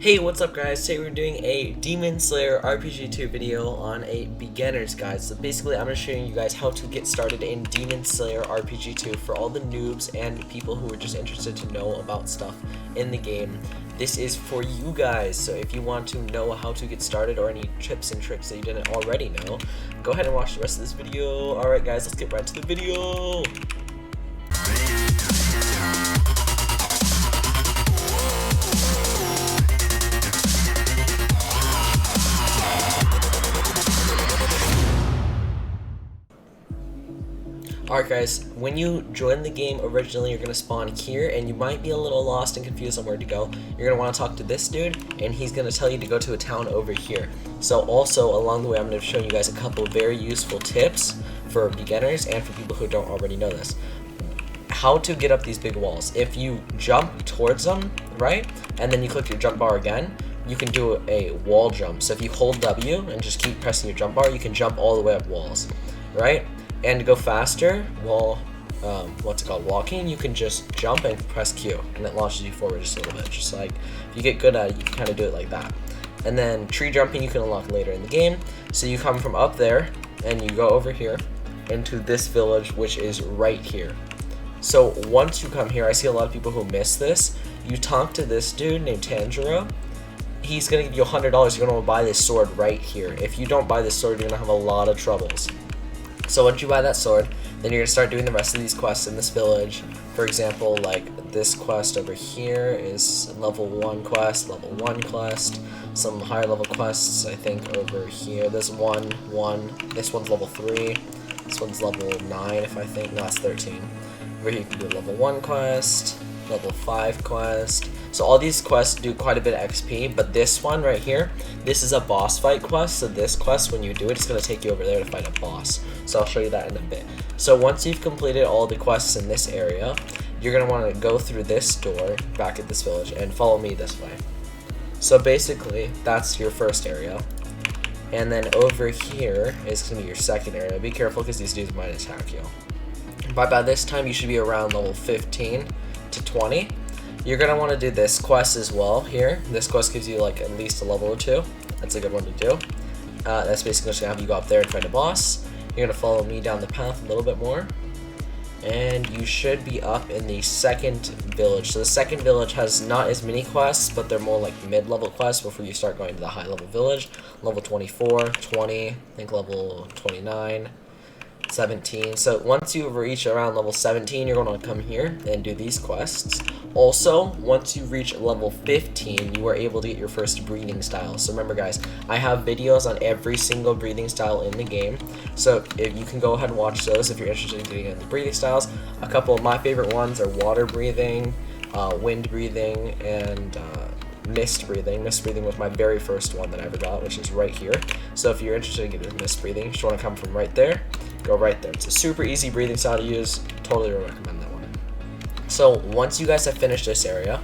Hey, what's up guys? Today we're doing a Demon Slayer RPG2 video on a beginner's guide. So basically I'm going to show you guys how to get started in Demon Slayer RPG2 for all the noobs and people who are just interested to know about stuff in the game. This is for you guys, so if you want to know how to get started or any tips and tricks that you didn't already know, go ahead and watch the rest of this video. Alright guys, let's get right to the video. Alright guys, when you join the game originally, you're going to spawn here, and you might be a little lost and confused on where to go. You're going to want to talk to this dude, and he's going to tell you to go to a town over here. So also, along the way, I'm going to show you guys a couple very useful tips for beginners and for people who don't already know this. How to get up these big walls. If you jump towards them, right, and then you click your jump bar again, you can do a wall jump. So if you hold W and just keep pressing your jump bar, you can jump all the way up walls, right? And to go faster while walking, you can just jump and press Q, and it launches you forward just a little bit. Just like if you get good at it, you can kind of do it like that. And then tree jumping you can unlock later in the game. So you come from up there and you go over here into this village, which is right here. So once you come here, I see a lot of people who miss this. You talk to this dude named Tanjiro. He's gonna give you $100. You're gonna buy this sword right here. If you don't buy this sword, you're gonna have a lot of troubles. So once you buy that sword, then you're going to start doing the rest of these quests in this village. For example, like this quest over here is level 1 quest, some higher level quests I think over here. There's one, this one's level 3, this one's level 9 if I think, no that's 13. Over here you can do a level 1 quest, level 5 quest. So all these quests do quite a bit of XP, but this one right here, this is a boss fight quest. So this quest, when you do it, it's going to take you over there to fight a boss. So I'll show you that in a bit. So once you've completed all the quests in this area, you're going to want to go through this door back at this village and follow me this way. So basically, that's your first area. And then over here is going to be your second area. Be careful because these dudes might attack you. But by this time, you should be around level 15 to 20. You're going to want to do this quest as well here. This quest gives you like at least a level or 2. That's a good one to do. That's basically just going to have you go up there and fight a boss. You're going to follow me down the path a little bit more. And you should be up in the second village. So the second village has not as many quests, but they're more like mid-level quests before you start going to the high-level village. Level 24, 20, I think level 29. 17. So once you reach around level 17, you're going to come here and do these quests. Also, once you reach level 15, you are able to get your first breathing style. So remember guys, I have videos on every single breathing style in the game. So if you can go ahead and watch those if you're interested in getting into breathing styles. A couple of my favorite ones are water breathing, wind breathing, and mist breathing. Mist breathing was my very first one that I ever got, which is right here. So if you're interested in getting mist breathing, you just want to come from right there. Go right there. It's a super easy breathing style to use. Totally recommend that one. So once you guys have finished this area,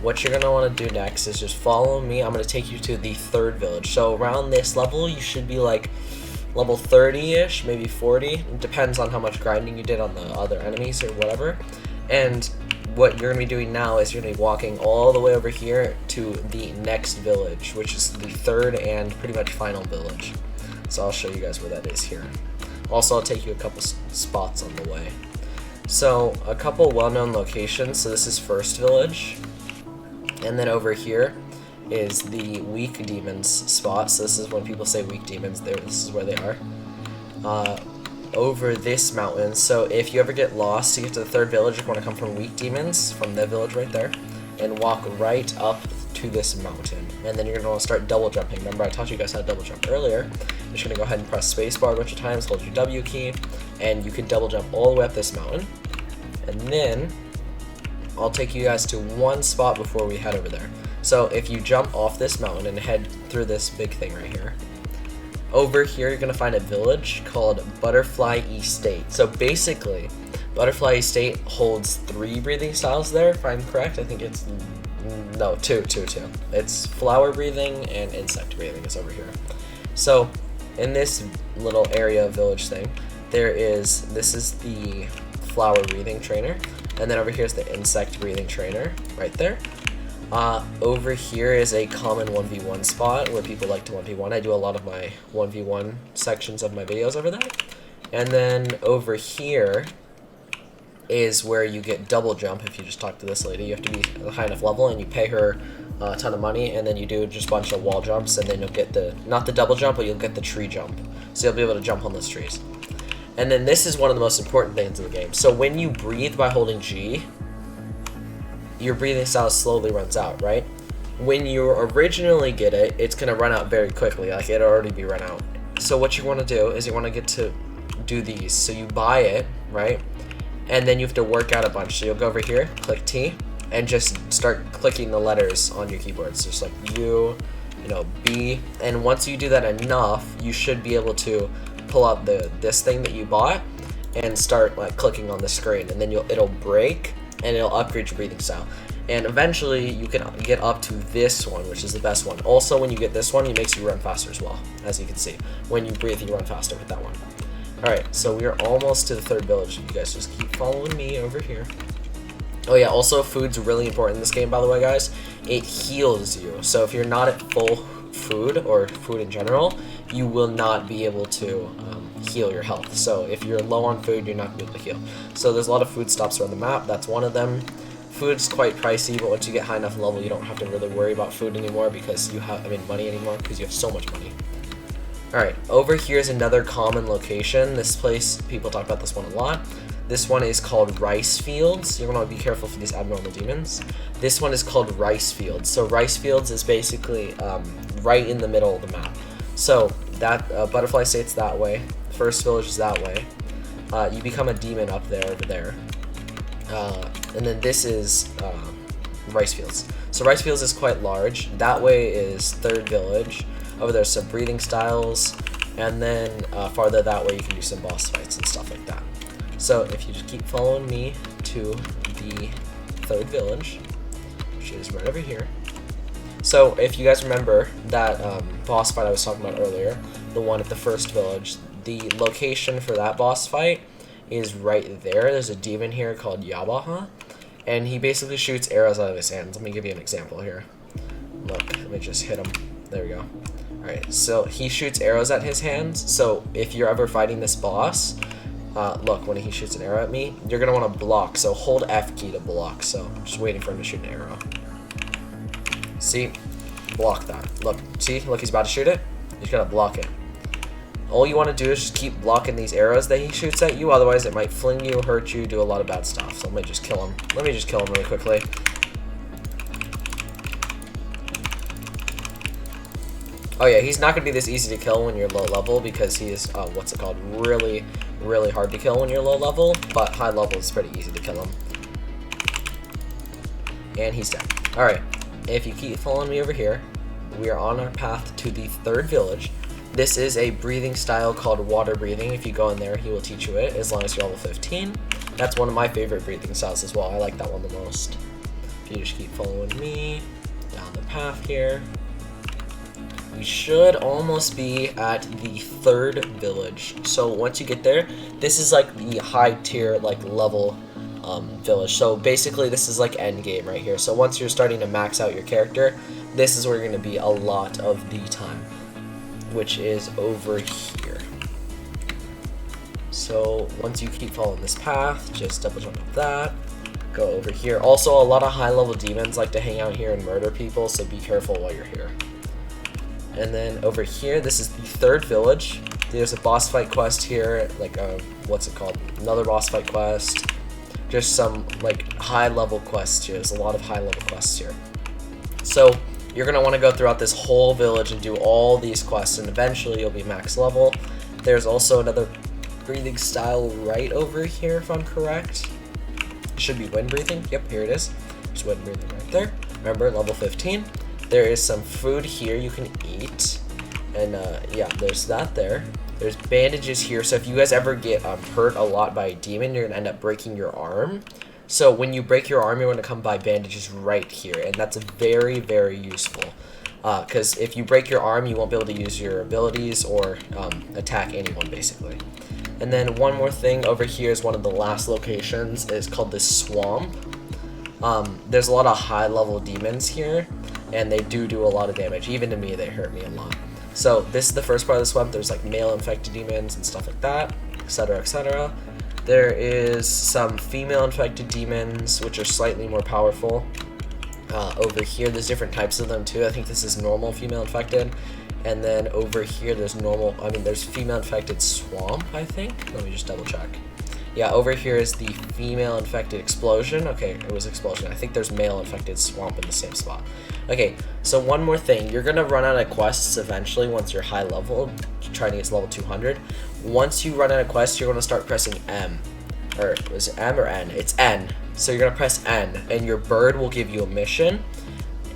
what you're going to want to do next is just follow me. I'm going to take you to the third village. So around this level, you should be like level 30-ish, maybe 40. It depends on how much grinding you did on the other enemies or whatever. And what you're going to be doing now is you're going to be walking all the way over here to the next village, which is the third and pretty much final village. So I'll show you guys where that is here. Also, I'll take you a couple spots on the way. So, a couple well-known locations. So this is First Village. And then over here is the Weak Demons spot. So this is when people say Weak Demons, this is where they are. Over this mountain. So if you ever get lost to get to the third village, you're going to come from Weak Demons, from the village right there, and walk right up to this mountain. And then you're going to want to start double jumping. Remember I taught you guys how to double jump earlier. You're just going to go ahead and press spacebar a bunch of times, hold your W key, and you can double jump all the way up this mountain. And then I'll take you guys to one spot before we head over there. So if you jump off this mountain and head through this big thing right here, over here you're going to find a village called Butterfly Estate. So basically, Butterfly Estate holds 3 breathing styles there, if I'm correct. I think it's, no, two. It's flower breathing and insect breathing is over here. So in this little area village thing, this is the flower breathing trainer, and then over here is the insect breathing trainer right there. Over here is a common 1v1 spot where people like to 1v1. I do a lot of my 1v1 sections of my videos over there. And then over here is where you get double jump. If you just talk to this lady, you have to be a high enough level and you pay her a ton of money, and then you do just a bunch of wall jumps, and then you'll get the, not the double jump, but you'll get the tree jump. So you'll be able to jump on those trees. And then this is one of the most important things in the game. So when you breathe by holding G, your breathing style slowly runs out, right? When you originally get it, it's going to run out very quickly, like it'll already be run out. So what you want to do is you want to get to do these. So you buy it, right? And then you have to work out a bunch. So you'll go over here, click T, and just start clicking the letters on your keyboard. So just like U, you know, B, and once you do that enough, you should be able to pull out this thing that you bought and start like clicking on the screen, and then it'll break and it'll upgrade your breathing style. And eventually you can get up to this one, which is the best one. Also, when you get this one, it makes you run faster as well. As you can see, when you breathe, you run faster with that one. Alright, so we are almost to the third village. You guys just keep following me over here. Oh yeah, also food's really important in this game, by the way, guys. It heals you. So if you're not at full food, or food in general, you will not be able to heal your health. So if you're low on food, you're not going to be able to heal. So there's a lot of food stops around the map. That's one of them. Food's quite pricey, but once you get high enough level, you don't have to really worry about food anymore because you have, money anymore, because you have so much money. Alright, over here is another common location. This place, people talk about this one a lot. This one is called Rice Fields. You're going to be careful for these abnormal demons. This one is called Rice Fields. So Rice Fields is basically right in the middle of the map. So that Butterfly State's that way. First village is that way. You become a demon up there, over there. And then this is Rice Fields. So Rice Fields is quite large. That way is third village. Over there's some breathing styles. And then farther that way you can do some boss fights and stuff like that. So if you just keep following me to the third village, which is right over here. So if you guys remember that boss fight I was talking about earlier, the one at the first village, the location for that boss fight is right there. There's a demon here called Yabaha, and he basically shoots arrows out of his hands. Let me give you an example here. Look, let me just hit him. There we go. Alright, so he shoots arrows at his hands. So if you're ever fighting this boss, look, when he shoots an arrow at me, you're going to want to block. So hold F key to block. So I'm just waiting for him to shoot an arrow. See? Block that. Look, see? Look, he's about to shoot it. You just got to block it. All you want to do is just keep blocking these arrows that he shoots at you. Otherwise, it might fling you, hurt you, do a lot of bad stuff. So let me just kill him. Let me just kill him really quickly. Oh yeah, he's not going to be this easy to kill when you're low level because he is, what's it called, really, really hard to kill when you're low level, but high level is pretty easy to kill him. And he's dead. Alright, if you keep following me over here, we are on our path to the third village. This is a breathing style called water breathing. If you go in there, he will teach you it as long as you're level 15. That's one of my favorite breathing styles as well. I like that one the most. If you just keep following me down the path here, we should almost be at the third village. So once you get there, this is like the high tier, like level village. So basically this is like end game right here. So once you're starting to max out your character, this is where you're going to be a lot of the time, which is over here. So once you keep following this path, just double jump up that, go over here. Also, a lot of high level demons like to hang out here and murder people, so be careful while you're here. And then over here, this is the third village. There's a boss fight quest here, like what's it called? Another boss fight quest. Just some like high level quests here. There's a lot of high level quests here. So you're gonna want to go throughout this whole village and do all these quests, and eventually you'll be max level. There's also another breathing style right over here, if I'm correct. It should be wind breathing. Yep, here it is. There's wind breathing right there. Remember, level 15. There is some food here you can eat, and yeah, there's that there. There's bandages here, so if you guys ever get hurt a lot by a demon, you're gonna end up breaking your arm. So when you break your arm, you're gonna come by bandages right here, and that's very, very useful. Because if you break your arm, you won't be able to use your abilities or attack anyone, basically. And then one more thing over here is one of the last locations. It's called the swamp. There's a lot of high level demons here, and they do a lot of damage. Even to me, they hurt me a lot. So this is the first part of the swamp. There's like male infected demons and stuff like that, etc., etc. There is some female infected demons, which are slightly more powerful. Over here, there's different types of them too. I think this is normal female infected. And then over here, there's there's female infected swamp, I think. Let me just double check. Yeah, over here is the female infected explosion. Okay, it was explosion. I think there's male infected swamp in the same spot. Okay, so one more thing. You're gonna run out of quests eventually once you're high level, trying to get to level 200. Once you run out of quests, you're gonna start pressing M. Or is it M or N? It's N. So you're gonna press N, and your bird will give you a mission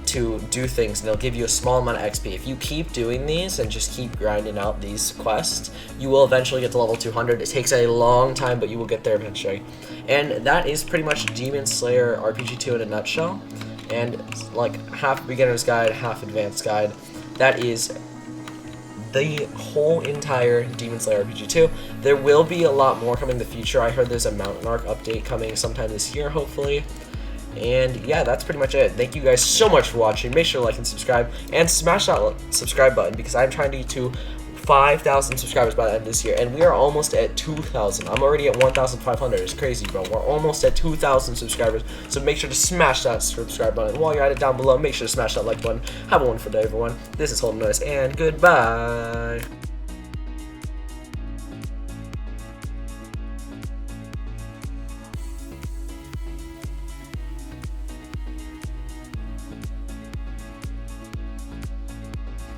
to do things, and it'll give you a small amount of XP. If you keep doing these and just keep grinding out these quests, you will eventually get to level 200. It takes a long time, but you will get there eventually. And that is pretty much Demon Slayer RPG2 in a nutshell. And like half beginner's guide, half advanced guide. That is the whole entire Demon Slayer RPG2. There will be a lot more coming in the future. I heard there's a Mountain Arc update coming sometime this year, hopefully. And yeah, that's pretty much it. Thank you guys so much for watching. Make sure to like and subscribe, and smash that subscribe button, because I'm trying to get to 5,000 subscribers by the end of this year, and we are almost at 2,000. I'm already at 1,500. It's crazy, bro. We're almost at 2,000 subscribers, so make sure to smash that subscribe button. While you're at it down below, make sure to smash that like button. Have a wonderful day, everyone. This is Holden, and goodbye.